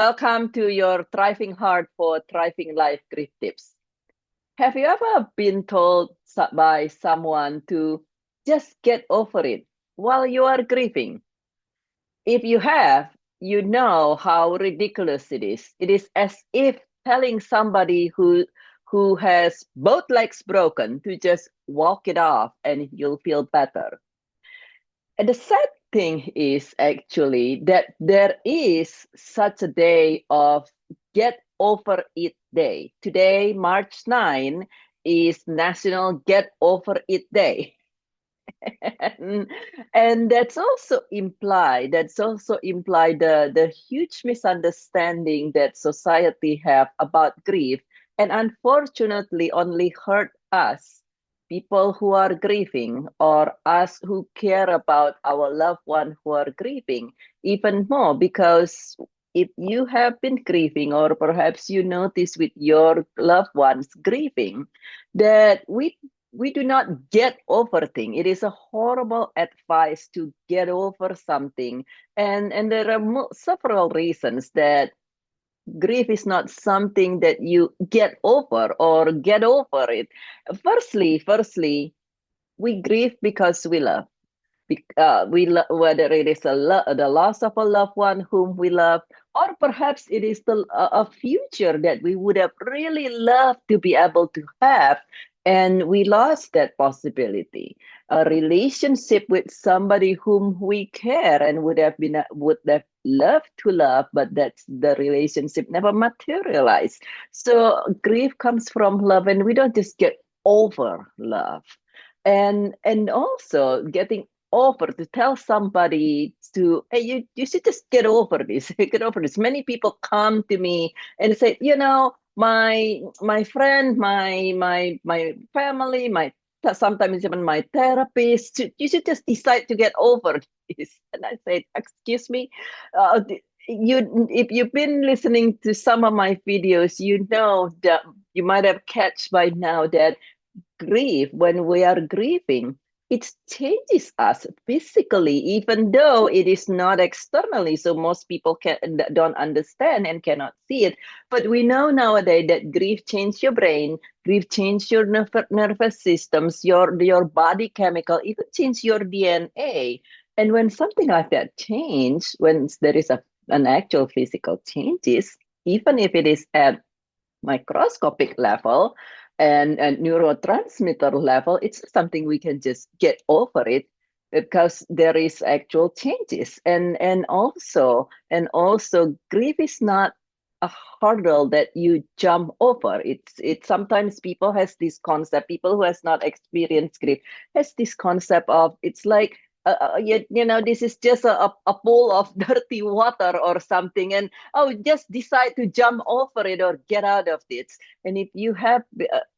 Welcome to your Thriving Heart for Thriving Life Grief Tips. Have you ever been told by someone to just get over it while you are grieving? If you have, you know how ridiculous it is. It is as if telling somebody who has both legs broken to just walk it off and you'll feel better. And the sad thing is actually that there is such a day of Get Over It Day. Today, March 9, is National Get Over It Day. and, and that's also implied the huge misunderstanding that society have about grief and unfortunately only hurt us people who are grieving or us who care about our loved one who are grieving even more because if you have been grieving or perhaps you notice with your loved ones grieving that we do not get over things. It is a horrible advice to get over something. And there are several reasons that grief is not something that you get over or get over it. Firstly, we grieve because we love. Whether it is the loss of a loved one whom we love, or perhaps it is a future that we would have really loved to be able to have, and we lost that possibility. A relationship with somebody whom we care and would have loved to love, but that's the relationship never materialized. So grief comes from love, and we don't just get over love and also getting over to tell somebody to hey you should just get over this get over this. Many people come to me and say, my friend, my family, my sometimes even my therapist, you should just decide to get over this. And I said, excuse me, uh, you if you've been listening to some of my videos, you know that you might have catch by now that grief, when we are grieving, it changes us physically, even though it is not externally. So most people don't understand and cannot see it. But we know nowadays that grief changes your brain, grief changes your nervous systems, your body chemical, even change your DNA. And when something like that change, when there is an actual physical changes, even if it is at microscopic level and neurotransmitter level, it's something we can just get over it because there is actual changes. And also grief is not a hurdle that you jump over. It's sometimes people has this concept, people who has not experienced grief has this concept of it's like this is just a pool of dirty water or something, and oh, just decide to jump over it or get out of it. And if you have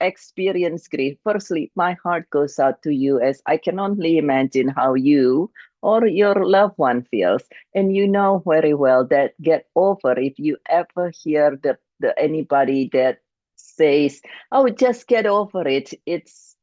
experienced grief, firstly, my heart goes out to you, as I can only imagine how you or your loved one feels. And you know very well that get over, if you ever hear the anybody that says, oh, just get over it, it's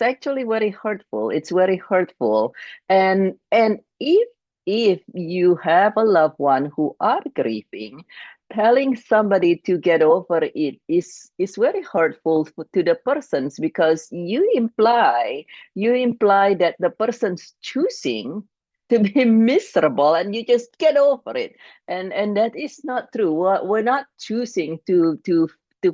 actually very hurtful. It's very hurtful. And if you have a loved one who are grieving, telling somebody to get over it is very hurtful to the persons, because you imply that the person's choosing to be miserable and you just get over it. And that is not true. We're not choosing to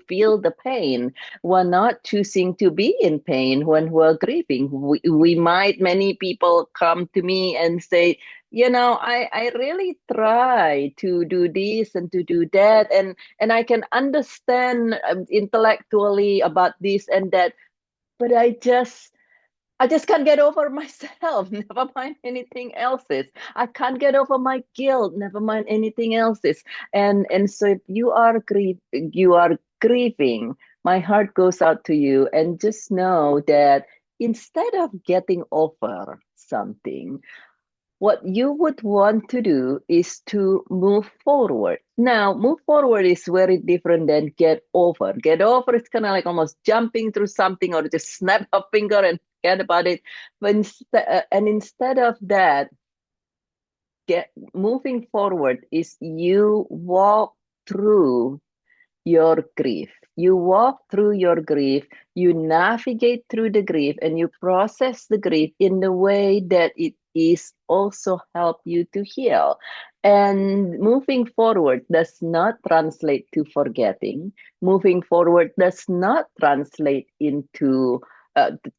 feel the pain. We're not choosing to be in pain when we're grieving. Many people come to me and say, I really try to do this and to do that, and I can understand intellectually about this and that, but I just can't get over myself. Never mind anything else's. I can't get over my guilt. Never mind anything else's. And so if you are grieving. My heart goes out to you, and just know that instead of getting over something, what you would want to do is to move forward. Now, move forward is very different than get over. Get over is kind of like almost jumping through something or just snap a finger and forget about it. And instead of that, moving forward is you walk through your grief. You walk through your grief, you navigate through the grief, and you process the grief in the way that it is also help you to heal. And moving forward does not translate to forgetting. Moving forward does not translate into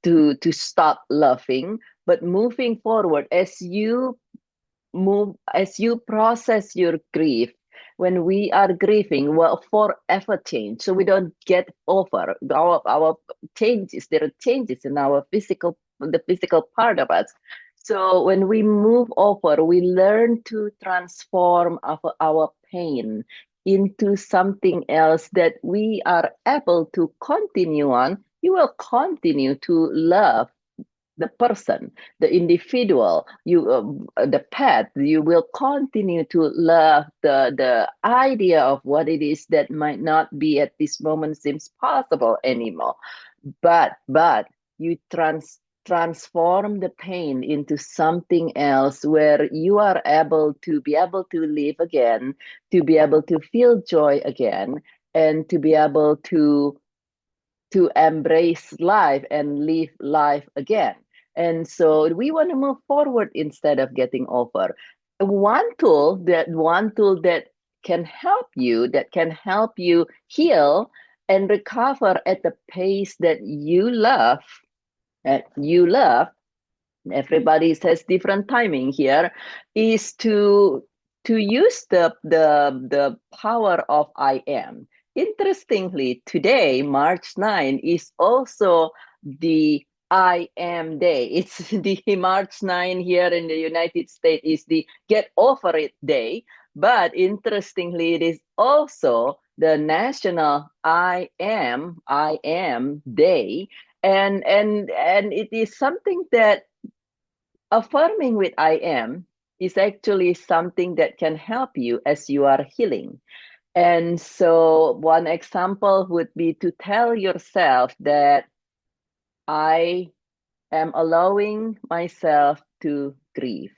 to stop loving, but moving forward as you process your grief. When we are grieving, well, forever change, so we don't get over our changes. There are changes in our the physical part of us. So when we move over, we learn to transform our pain into something else that we are able to continue on. You will continue to love the person, the individual, the pet. You will continue to love the idea of what it is that might not be at this moment seems possible anymore. But you transform the pain into something else where you are able to live again, to be able to feel joy again, and to be able to embrace life and live life again. And so we want to move forward instead of getting over. One tool that can help you heal and recover at the pace that you love. Everybody says different timing here, is to use the power of I am. Interestingly, today, March 9, is also the I am day. It's the March 9 here in the United States is the get over it day. But interestingly, it is also the national I am day. And it is something that affirming with I am is actually something that can help you as you are healing. And so, one example would be to tell yourself that I am allowing myself to grieve.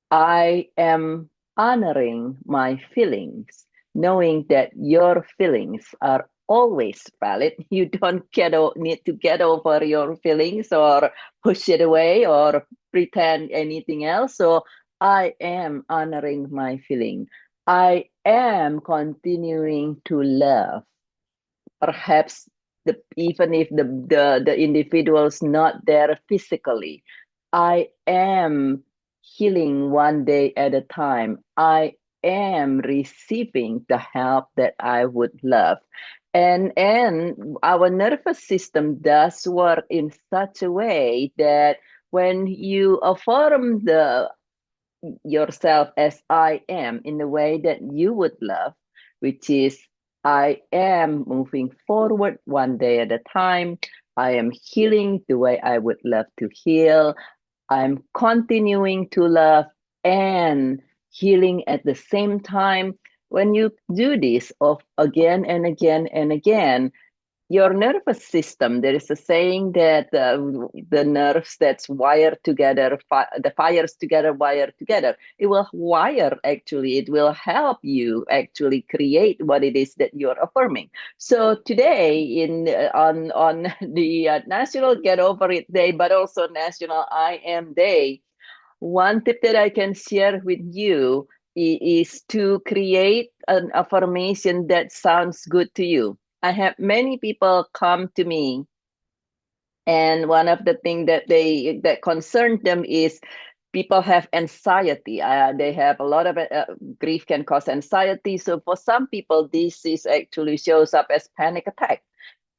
I am honoring my feelings, knowing that your feelings are always valid. You don't need to get over your feelings or push it away or pretend anything else. So I am honoring my feeling. I am continuing to love. Perhaps even if the individual's not there physically, I am healing one day at a time. I am receiving the help that I would love. And our nervous system does work in such a way that when you affirm the yourself as I am in the way that you would love, which is I am moving forward one day at a time. I am healing the way I would love to heal. I'm continuing to love and healing at the same time. When you do this of again and again and again, your nervous system, there is a saying that the nerves that's wired together, the fires together wire together, it will wire, actually it will help you actually create what it is that you're affirming. So today in on the National Get Over It Day, but also National I Am Day, one tip that I can share with you is to create an affirmation that sounds good to you. I have many people come to me, and one of the things that concern them is people have anxiety. They have a lot of grief can cause anxiety. So for some people, this is actually shows up as panic attack.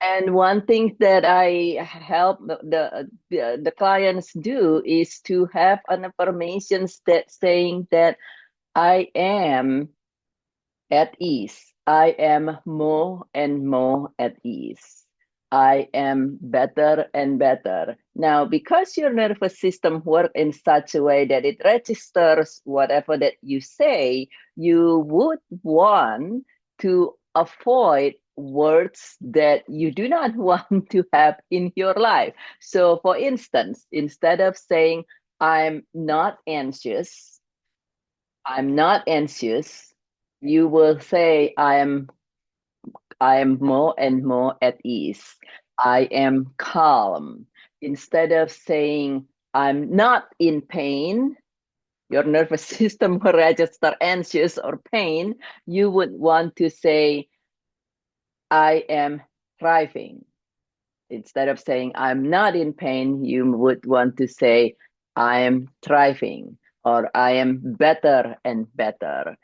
And one thing that I help the clients do is to have an affirmations that saying that I am at ease. I am more and more at ease. I am better and better. Now, because your nervous system works in such a way that it registers whatever that you say, you would want to avoid words that you do not want to have in your life. So, for instance, instead of saying, I'm not anxious, I'm not anxious. You will say I am more and more at ease. I am calm. Instead of saying I'm not in pain, your nervous system will register anxious or pain. You would want to say I am thriving. Instead of saying I'm not in pain, you would want to say I am thriving or I am better and better.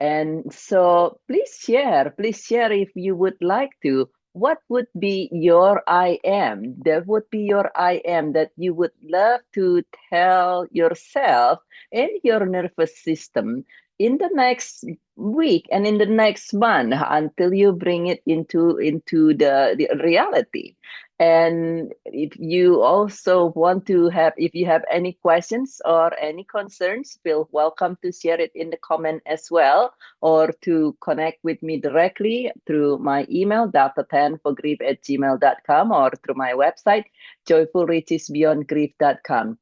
And so please share if you would like to. What would be your I am? That would be your I am that you would love to tell yourself and your nervous system in the next week and in the next month until you bring it into the reality. And if you also want to have, if you have any questions or any concerns, feel welcome to share it in the comment as well, or to connect with me directly through my email, data10forgrief@gmail.com, or through my website, joyfulrichesbeyondgrief.com.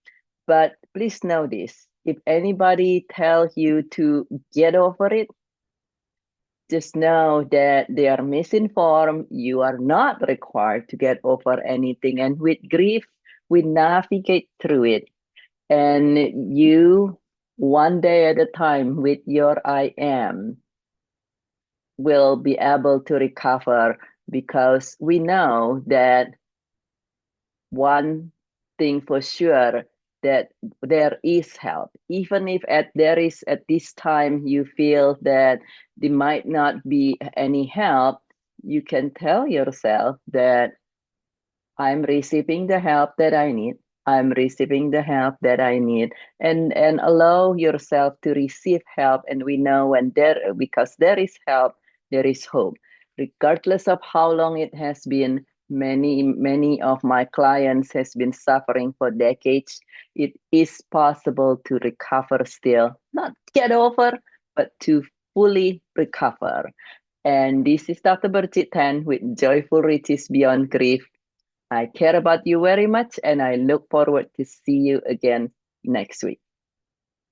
But please know this, if anybody tells you to get over it, just know that they are misinformed. You are not required to get over anything. And with grief, we navigate through it. And you, one day at a time, with your I am, will be able to recover, because we know that one thing for sure, that there is help. Even if at this time you feel that there might not be any help, you can tell yourself that I'm receiving the help that I need. I'm receiving the help that I need, and allow yourself to receive help. And we know when there, because there is help, there is hope. Regardless of how long it has been, many of my clients has been suffering for decades. It is possible to recover still, not get over, but to fully recover. And this is Dr. BirgitteTan with Joyful Riches Beyond Grief. I care about you very much, and I look forward to see you again next week.